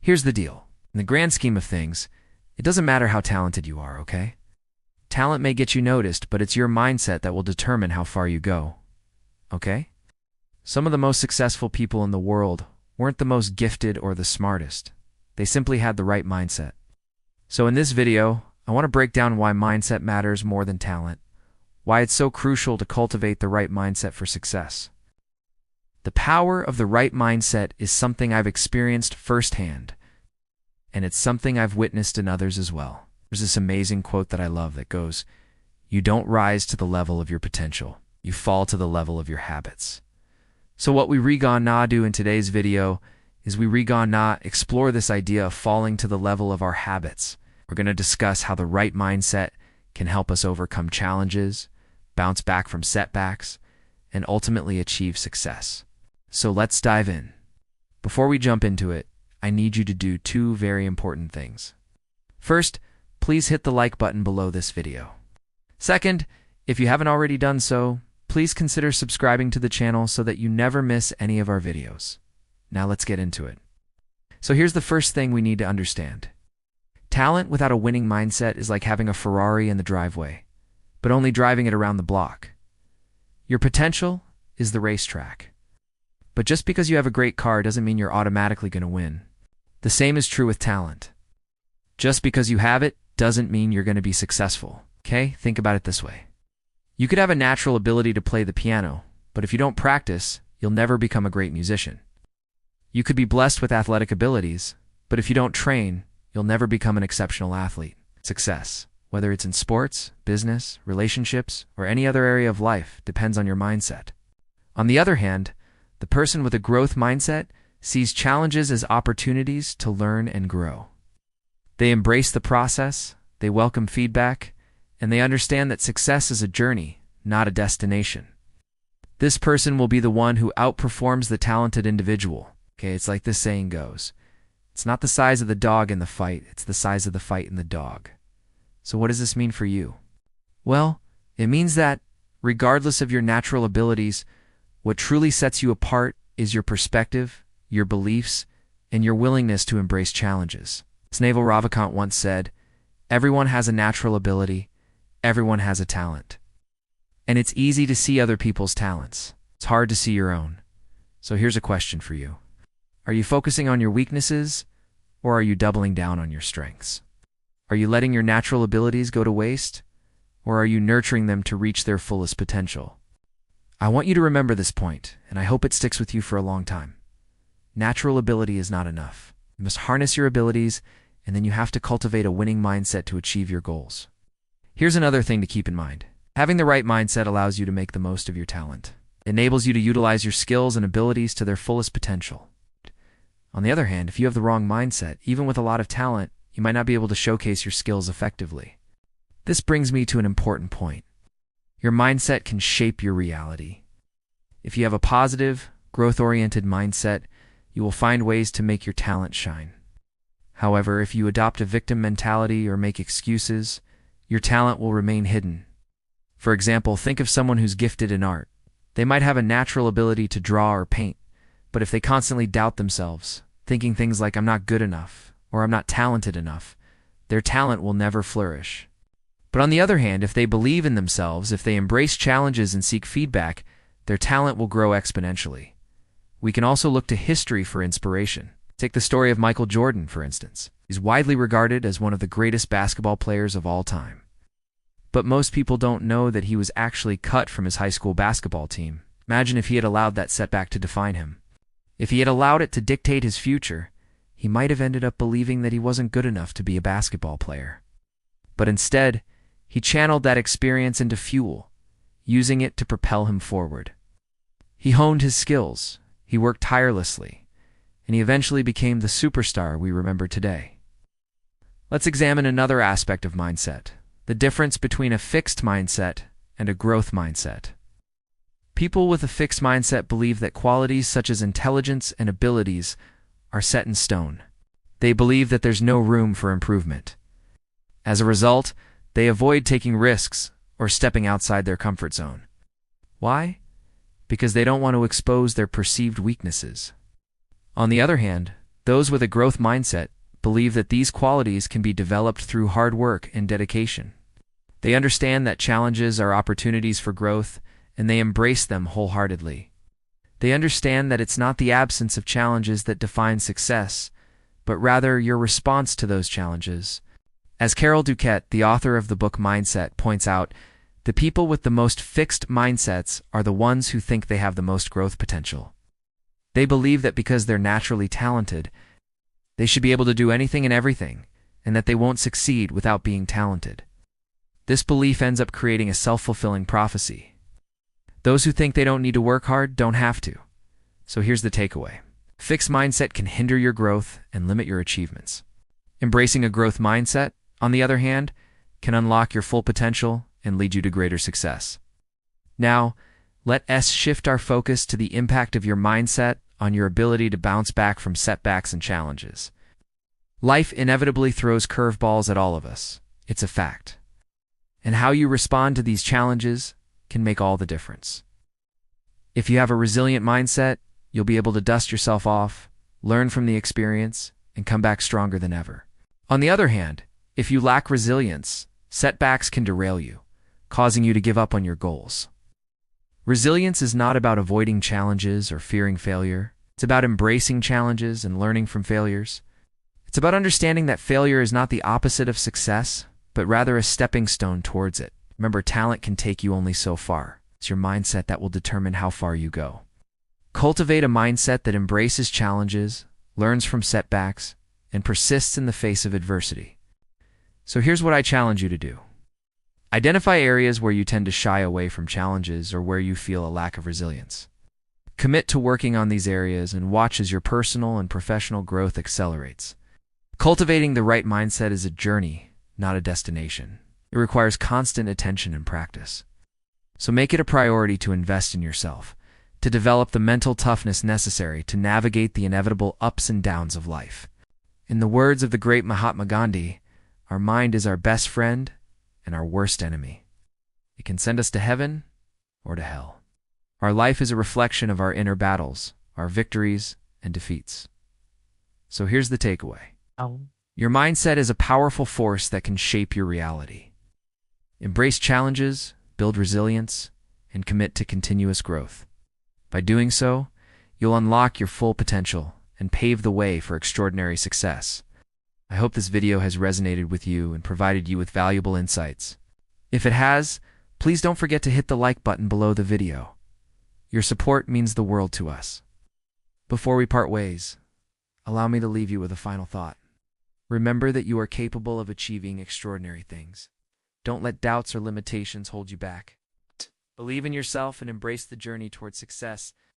Here's the deal. In the grand scheme of things, it doesn't matter how talented you are, okay? Talent may get you noticed, but it's your mindset that will determine how far you go, okay? Some of the most successful people in the world weren't the most gifted or the smartest. They simply had the right mindset. So in this video, I want to break down why mindset matters more than talent, why it's so crucial to cultivate the right mindset for success. The power of the right mindset is something I've experienced firsthand, and it's something I've witnessed in others as well. There's this amazing quote that I love that goes, "You don't rise to the level of your potential, you fall to the level of your habits." So what we gonna do in today's video is we gonna explore this idea of falling to the level of our habits. We're going to discuss how the right mindset can help us overcome challenges, bounce back from setbacks, and ultimately achieve success. So let's dive in. Before we jump into it, I need you to do two very important things. First, please hit the like button below this video. Second, if you haven't already done so, please consider subscribing to the channel so that you never miss any of our videos. Now let's get into it. So here's the first thing we need to understand. Talent without a winning mindset is like having a Ferrari in the driveway, but only driving it around the block. Your potential is the racetrack. But just because you have a great car doesn't mean you're automatically going to win. The same is true with talent. Just because you have it doesn't mean you're going to be successful. Okay? Think about it this way. You could have a natural ability to play the piano, but if you don't practice, you'll never become a great musician. You could be blessed with athletic abilities, but if you don't train, you'll never become an exceptional athlete. Success, whether it's in sports, business, relationships, or any other area of life, depends on your mindset. On the other hand, the person with a growth mindset sees challenges as opportunities to learn and grow. They embrace the process, they welcome feedback, and they understand that success is a journey, not a destination. This person will be the one who outperforms the talented individual. Okay, it's like this saying goes, it's not the size of the dog in the fight, it's the size of the fight in the dog. So what does this mean for you? Well, it means that, regardless of your natural abilities, what truly sets you apart is your perspective, your beliefs, and your willingness to embrace challenges. Naval Ravikant once said, "Everyone has a natural ability, everyone has a talent." And it's easy to see other people's talents. It's hard to see your own. So here's a question for you. Are you focusing on your weaknesses, or are you doubling down on your strengths? Are you letting your natural abilities go to waste, or are you nurturing them to reach their fullest potential? I want you to remember this point, and I hope it sticks with you for a long time. Natural ability is not enough. You must harness your abilities, and then you have to cultivate a winning mindset to achieve your goals. Here's another thing to keep in mind. Having the right mindset allows you to make the most of your talent. It enables you to utilize your skills and abilities to their fullest potential. On the other hand, if you have the wrong mindset, even with a lot of talent, you might not be able to showcase your skills effectively. This brings me to an important point. Your mindset can shape your reality. If you have a positive, growth-oriented mindset, you will find ways to make your talent shine. However, if you adopt a victim mentality or make excuses, your talent will remain hidden. For example, think of someone who's gifted in art. They might have a natural ability to draw or paint, but if they constantly doubt themselves, thinking things like "I'm not good enough" or "I'm not talented enough," their talent will never flourish. But on the other hand, if they believe in themselves, if they embrace challenges and seek feedback, their talent will grow exponentially. We can also look to history for inspiration. Take the story of Michael Jordan, for instance. He's widely regarded as one of the greatest basketball players of all time. But most people don't know that he was actually cut from his high school basketball team. Imagine if he had allowed that setback to define him. If he had allowed it to dictate his future, he might have ended up believing that he wasn't good enough to be a basketball player. But instead, he channeled that experience into fuel, using it to propel him forward. He honed his skills, he worked tirelessly, and he eventually became the superstar we remember today. Let's examine another aspect of mindset, the difference between a fixed mindset and a growth mindset. People with a fixed mindset believe that qualities such as intelligence and abilities are set in stone. They believe that there's no room for improvement. As a result, they avoid taking risks or stepping outside their comfort zone. Why? Because they don't want to expose their perceived weaknesses. On the other hand, Those with a growth mindset believe that these qualities can be developed through hard work and dedication. They understand that challenges are opportunities for growth, and they embrace them wholeheartedly. They understand that it's not the absence of challenges that defines success, but rather your response to those challenges. As Carol Duquette, the author of the book Mindset, points out, the people with the most fixed mindsets are the ones who think they have the most growth potential. They believe that because they're naturally talented, they should be able to do anything and everything, and that they won't succeed without being talented. This belief ends up creating a self-fulfilling prophecy. Those who think they don't need to work hard don't have to. So here's the takeaway. Fixed mindset can hinder your growth and limit your achievements. Embracing a growth mindset, on the other hand, can unlock your full potential and lead you to greater success. Now, let us shift our focus to the impact of your mindset on your ability to bounce back from setbacks and challenges. Life inevitably throws curveballs at all of us. It's a fact. And how you respond to these challenges can make all the difference. If you have a resilient mindset, you'll be able to dust yourself off, learn from the experience, and come back stronger than ever. On the other hand, if you lack resilience, setbacks can derail you, causing you to give up on your goals. Resilience is not about avoiding challenges or fearing failure. It's about embracing challenges and learning from failures. It's about understanding that failure is not the opposite of success, but rather a stepping stone towards it. Remember, talent can take you only so far. It's your mindset that will determine how far you go. Cultivate a mindset that embraces challenges, learns from setbacks, and persists in the face of adversity. So here's what I challenge you to do. Identify areas where you tend to shy away from challenges or where you feel a lack of resilience. Commit to working on these areas and watch as your personal and professional growth accelerates. Cultivating the right mindset is a journey, not a destination. It requires constant attention and practice. So make it a priority to invest in yourself, to develop the mental toughness necessary to navigate the inevitable ups and downs of life. In the words of the great Mahatma Gandhi, our mind is our best friend and our worst enemy. It can send us to heaven or to hell. Our life is a reflection of our inner battles, our victories and defeats. So here's the takeaway. Your mindset is a powerful force that can shape your reality. Embrace challenges, build resilience, and commit to continuous growth. By doing so, you'll unlock your full potential and pave the way for extraordinary success. I hope this video has resonated with you and provided you with valuable insights. If it has, please don't forget to hit the like button below the video. Your support means the world to us. Before we part ways, allow me to leave you with a final thought. Remember that you are capable of achieving extraordinary things. Don't let doubts or limitations hold you back. Believe in yourself and embrace the journey towards success.